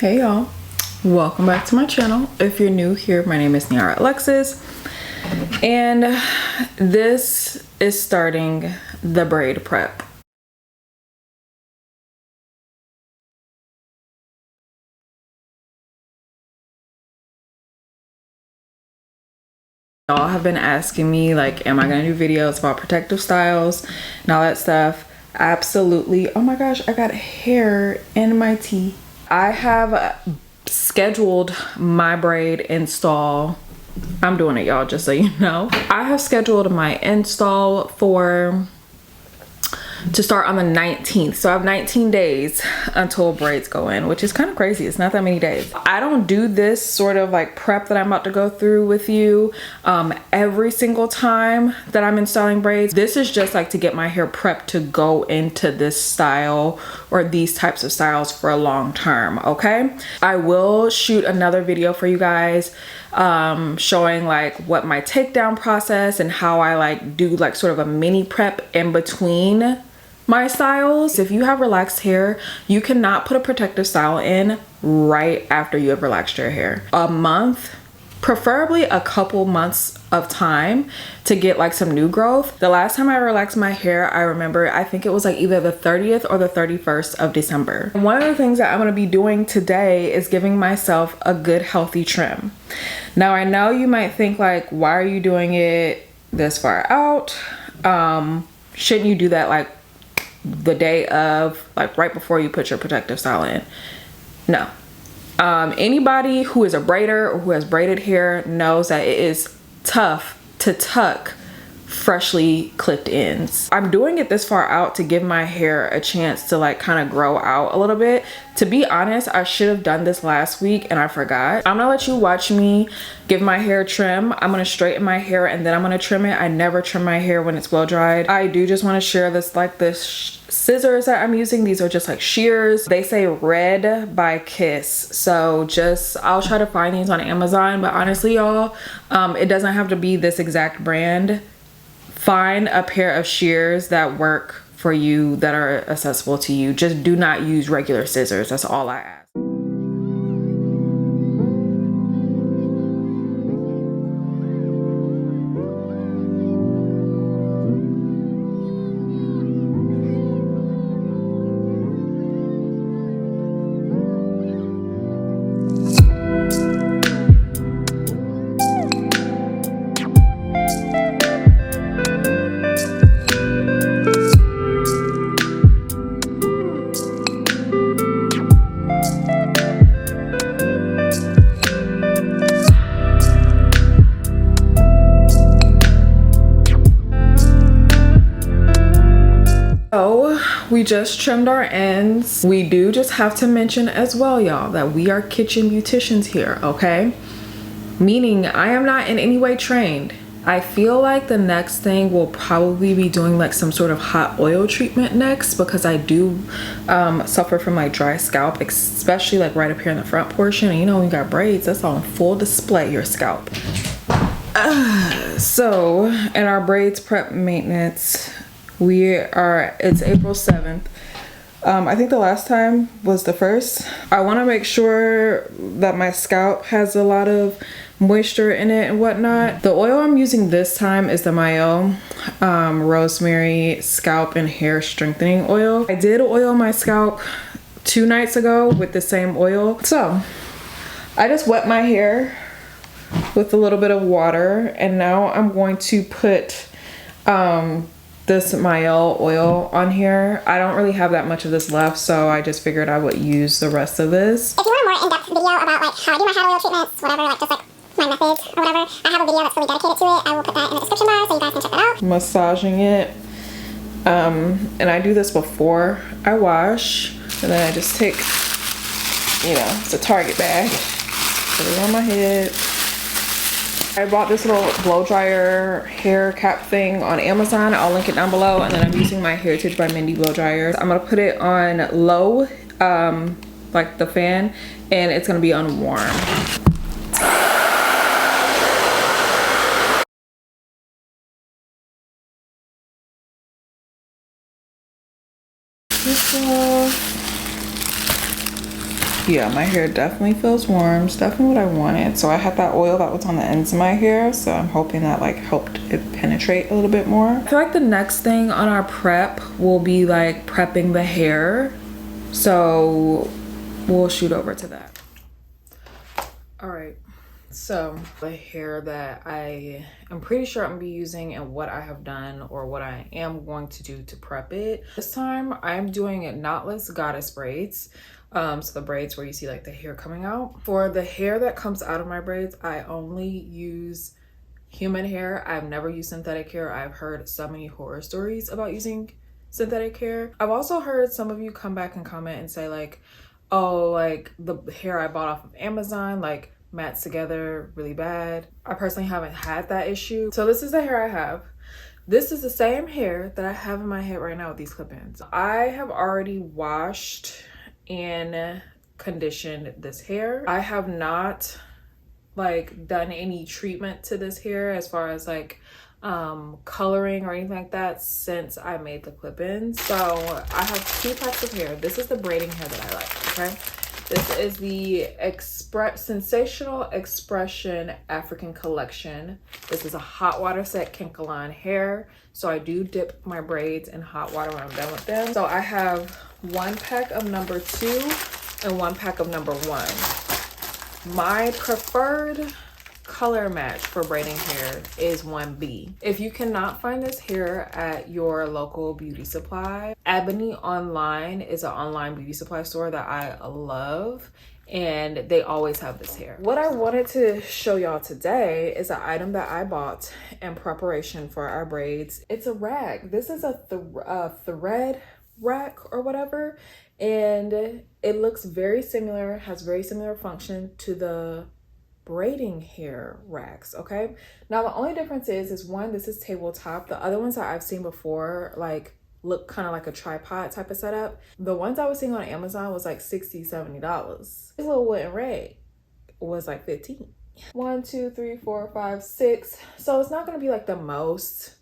Hey y'all, welcome back to my channel. If you're new here, my name is Niara Alexis, and this is starting the braid prep. Y'all have been asking me, like, am I gonna do videos about protective styles and all that stuff? Absolutely. Oh my gosh, I got hair in my tea. I have scheduled my braid install. I'm doing it, y'all, just so you know. I have scheduled my install to start on the 19th. So I have 19 days until braids go in, which is kind of crazy. It's not that many days. I don't do this sort of like prep that I'm about to go through with you every single time that I'm installing braids. This is just like to get my hair prepped to go into this style or these types of styles for a long term, okay? I will shoot another video for you guys showing like what my takedown process and how I like do like sort of a mini prep in between my styles. If you have relaxed hair, you cannot put a protective style in right after you have relaxed your hair. A month, preferably a couple months of time to get like some new growth. The last time I relaxed my hair, I remember, I think it was like either the 30th or the 31st of December. One of the things that I'm going to be doing today is giving myself a good healthy trim. Now I know you might think like, why are you doing it this far out? Shouldn't you do that like the day of, like right before you put your protective style in? No. Anybody who is a braider or who has braided hair knows that it is tough to tuck freshly clipped ends. I'm doing it this far out to give my hair a chance to like kind of grow out a little bit. To be honest, I should have done this last week and I forgot. I'm gonna let you watch me give my hair a trim. I'm gonna straighten my hair and then I'm gonna trim it. I never trim my hair when it's well dried. I do just want to share this, like this scissors that I'm using. These are just like shears. They say Red by Kiss. So just, I'll try to find these on Amazon, but honestly y'all, it doesn't have to be this exact brand. Find a pair of shears that work for you, that are accessible to you. Just do not use regular scissors. That's all I ask. We just trimmed our ends. We do just have to mention as well, y'all, that we are kitchen beauticians here, okay? Meaning I am not in any way trained. I feel like the next thing we'll probably be doing like some sort of hot oil treatment next, because I do suffer from like dry scalp, especially like right up here in the front portion. And you know, when you got braids, that's on full display, your scalp. So in our braids prep maintenance, it's April 7th. I think the last time was the 1st. I want to make sure that my scalp has a lot of moisture in it and whatnot. The oil I'm using this time is the Mayo Rosemary Scalp and Hair Strengthening Oil. I did oil my scalp 2 nights ago with the same oil. So I just wet my hair with a little bit of water, and now I'm going to put this Mayo oil on here. I don't really have that much of this left, so I just figured I would use the rest of this. If you want a more in-depth video about like how I do my hot oil treatments, whatever, like just like my methods or whatever, I have a video that's fully dedicated to it. I will put that in the description bar so you guys can check that out. Massaging it. And I do this before I wash, and then I just take, you know, it's a Target bag, put it on my head. I bought this little blow dryer hair cap thing on Amazon. I'll link it down below. And then I'm using my Heritage by Mindy blow dryer. I'm gonna put it on low, like the fan, and it's gonna be on warm. Yeah, my hair definitely feels warm. It's definitely what I wanted. So I had that oil that was on the ends of my hair, so I'm hoping that like helped it penetrate a little bit more. I feel like the next thing on our prep will be like prepping the hair, so we'll shoot over to that. All right, so the hair that I am pretty sure I'm gonna be using and what I have done or what I am going to do to prep it. This time I'm doing knotless goddess braids. So the braids where you see like the hair coming out. For the hair that comes out of my braids, I only use human hair. I've never used synthetic hair. I've heard so many horror stories about using synthetic hair. I've also heard some of you come back and comment and say like, oh, like the hair I bought off of Amazon like mats together really bad. I personally haven't had that issue. So this is the hair I have. This is the same hair that I have in my head right now with these clip-ins. I have already washed and conditioned this hair. I have not like done any treatment to this hair as far as like coloring or anything like that since I made the clip-ins. So I have two types of hair. This is the braiding hair that I like, okay? This is the Sensational Expression African Collection. This is a hot water set Kinkaline hair. So I do dip my braids in hot water when I'm done with them. So I have one pack of number 2 and one pack of number 1. My preferred color match for braiding hair is 1B. If you cannot find this hair at your local beauty supply, Ebony Online is an online beauty supply store that I love, and they always have this hair. What I wanted to show y'all today is an item that I bought in preparation for our braids. It's a rag. This is a thread rack or whatever, and it looks very similar, has very similar function to the braiding hair racks. Okay, now the only difference is one, this is tabletop. The other ones that I've seen before like look kind of like a tripod type of setup. The ones I was seeing on Amazon was like $60-$70. This little wooden rag was like 15. 1 2 3 4 5 6. So it's not going to be like the most,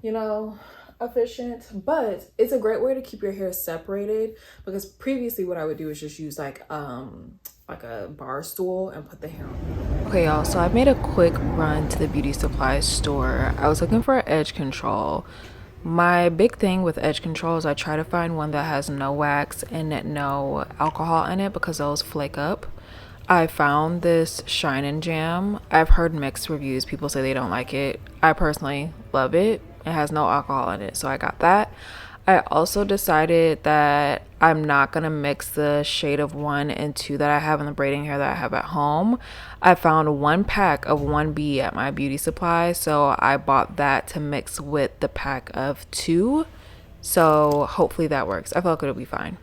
you know, efficient, but it's a great way to keep your hair separated, because previously what I would do is just use like a bar stool and put the hair on. Okay y'all, so I made a quick run to the beauty supply store. I was looking for edge control. My big thing with edge control is I try to find one that has no wax and no alcohol in it, because those flake up. I found this Shine and Jam. I've heard mixed reviews. People say they don't like it. I personally love it. It has no alcohol in it, so I got that. I also decided that I'm not going to mix the shade of 1 and 2 that I have in the braiding hair that I have at home. I found one pack of 1B at my beauty supply, so I bought that to mix with the pack of 2. So hopefully that works. I feel like it'll be fine.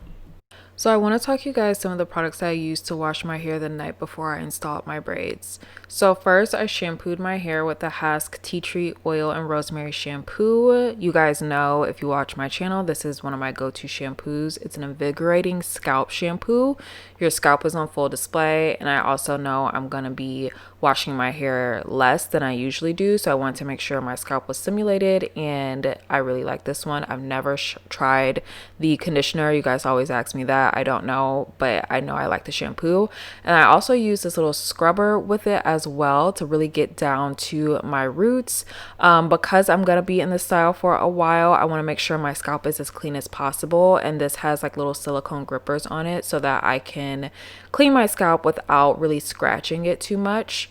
So I want to talk to you guys some of the products I used to wash my hair the night before I installed my braids. So first, I shampooed my hair with the Hask Tea Tree Oil and Rosemary Shampoo. You guys know, if you watch my channel, this is one of my go-to shampoos. It's an invigorating scalp shampoo. Your scalp is on full display, and I also know I'm going to be washing my hair less than I usually do, so I wanted to make sure my scalp was stimulated, and I really like this one. I've never tried the conditioner. You guys always ask me that. I don't know, but I know I like the shampoo. And I also use this little scrubber with it as well to really get down to my roots. Because I'm gonna be in this style for a while, I want to make sure my scalp is as clean as possible, and this has like little silicone grippers on it so that I can clean my scalp without really scratching it too much.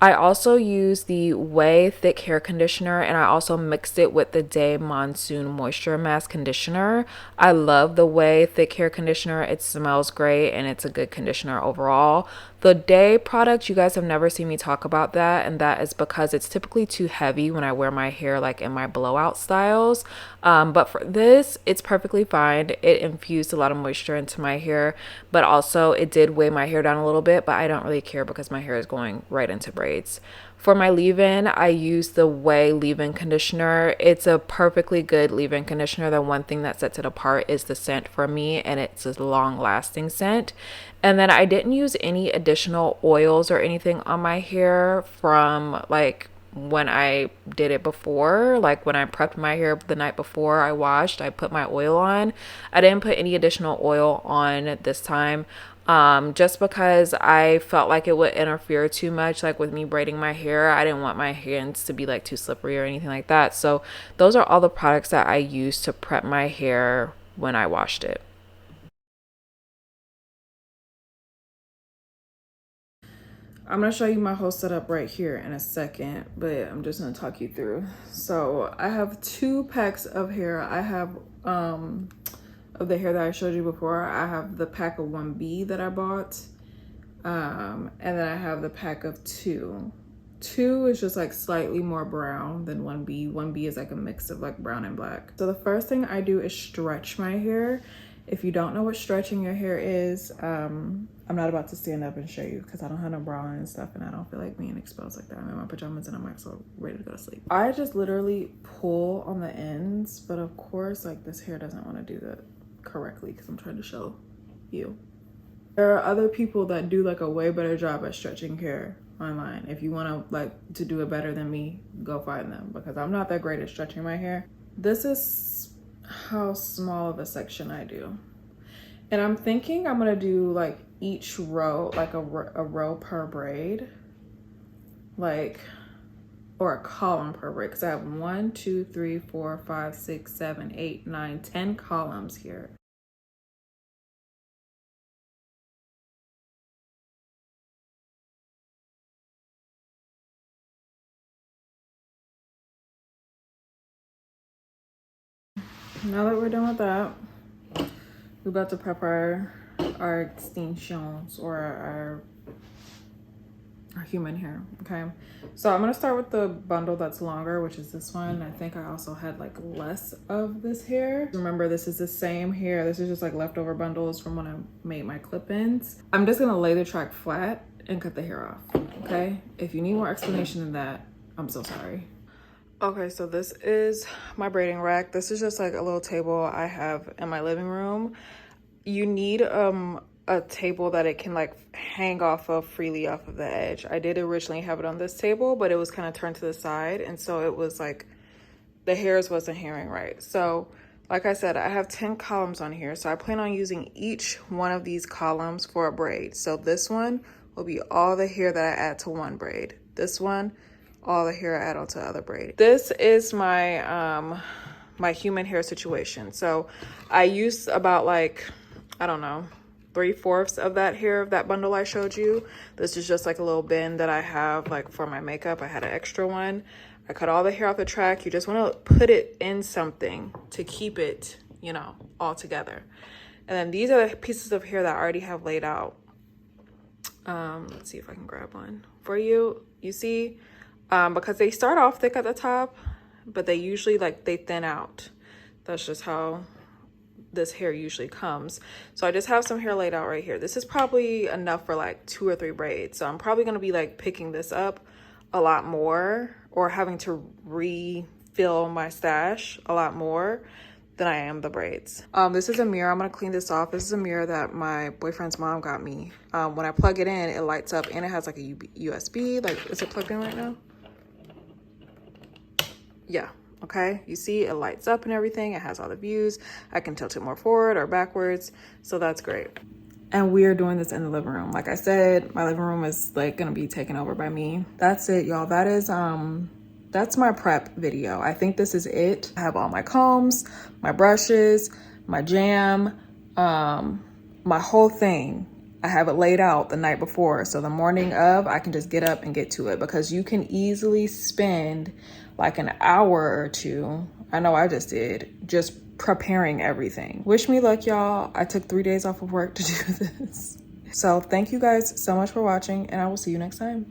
I also use the Way Thick Hair Conditioner, and I also mixed it with the Day Monsoon Moisture Mask Conditioner. I love the Way Thick Hair Conditioner. It smells great, and it's a good conditioner overall. The Day product, you guys have never seen me talk about that, and that is because it's typically too heavy when I wear my hair like in my blowout styles. But for this, it's perfectly fine. It infused a lot of moisture into my hair, but also it did weigh my hair down a little bit, but I don't really care because my hair is going right into braids. For my leave-in, I use the Way leave-in conditioner. It's a perfectly good leave-in conditioner. The one thing that sets it apart is the scent for me, and it's a long-lasting scent. And then I didn't use any additional oils or anything on my hair from like when I did it before. Like when I prepped my hair the night before I washed, I put my oil on. I didn't put any additional oil on this time. just because I felt like it would interfere too much, like with me braiding my hair. I didn't want my hands to be like too slippery or anything like that. So those are all the products that I used to prep my hair when I washed it. I'm gonna show you my whole setup right here in a second, but I'm just gonna talk you through. So I have 2 packs of hair. I have of the hair that I showed you before. I have the pack of 1B that I bought, and then I have the pack of 2. 2 is just like slightly more brown than 1B. 1B is like a mix of like brown and black. So the first thing I do is stretch my hair. If you don't know what stretching your hair is, I'm not about to stand up and show you because I don't have no bra on and stuff, and I don't feel like being exposed like that. I'm in my pajamas and I'm like so ready to go to sleep. I just literally pull on the ends, but of course like this hair doesn't want to do that correctly because I'm trying to show you. There are other people that do like a way better job at stretching hair online. If you want to like to do it better than me, go find them because I'm not that great at stretching my hair. This is how small of a section I do, and I'm thinking I'm gonna do like each row, like a row per braid, like, or a column per braid, because I have 1 2 3 4 5 6 7 8 9 10 columns here. Now that we're done with that, we're about to prep our extensions or our human hair. Okay, so I'm gonna start with the bundle that's longer, which is this one. I think I also had like less of this hair. Remember, this is the same hair. This is just like leftover bundles from when I made my clip-ins. I'm just gonna lay the track flat and cut the hair off. Okay, if you need more explanation than that, I'm so sorry. Okay, so this is my braiding rack. This is just like a little table I have in my living room. You need a table that it can like hang off of freely off of the edge. I did originally have it on this table, but it was kind of turned to the side, and so it was like the hairs wasn't hanging right. So like I said, I have 10 columns on here, so I plan on using each one of these columns for a braid. So this one will be all the hair that I add to one braid. This one, all the hair I add onto the other braid. This is my my human hair situation. So I used about like, I don't know, 3/4 of that hair of that bundle I showed you. This is just like a little bin that I have like for my makeup. I had an extra one. I cut all the hair off the track. You just want to put it in something to keep it, you know, all together. And then these are the pieces of hair that I already have laid out. Let's see if I can grab one for you. You see, because they start off thick at the top, but they usually like they thin out. That's just how this hair usually comes. So I just have some hair laid out right here. This is probably enough for like 2 or 3 braids. So I'm probably going to be like picking this up a lot more, or having to refill my stash a lot more than I am the braids. This is a mirror. I'm going to clean this off. This is a mirror that my boyfriend's mom got me. When I plug it in, it lights up, and it has like a USB. Like, is it plugged in right now? Yeah. Okay, you see it lights up and everything. It has all the views. I can tilt it more forward or backwards, so that's great. And we are doing this in the living room. Like I said, my living room is like gonna be taken over by me. That's it, y'all. That is that's my prep video. I think this is it. I have all my combs, my brushes, my jam, my whole thing. I have it laid out the night before, so the morning of I can just get up and get to it, because you can easily spend like an hour or 2, I know I just did, just preparing everything. Wish me luck, y'all. I took 3 days off of work to do this. So thank you guys so much for watching, and I will see you next time.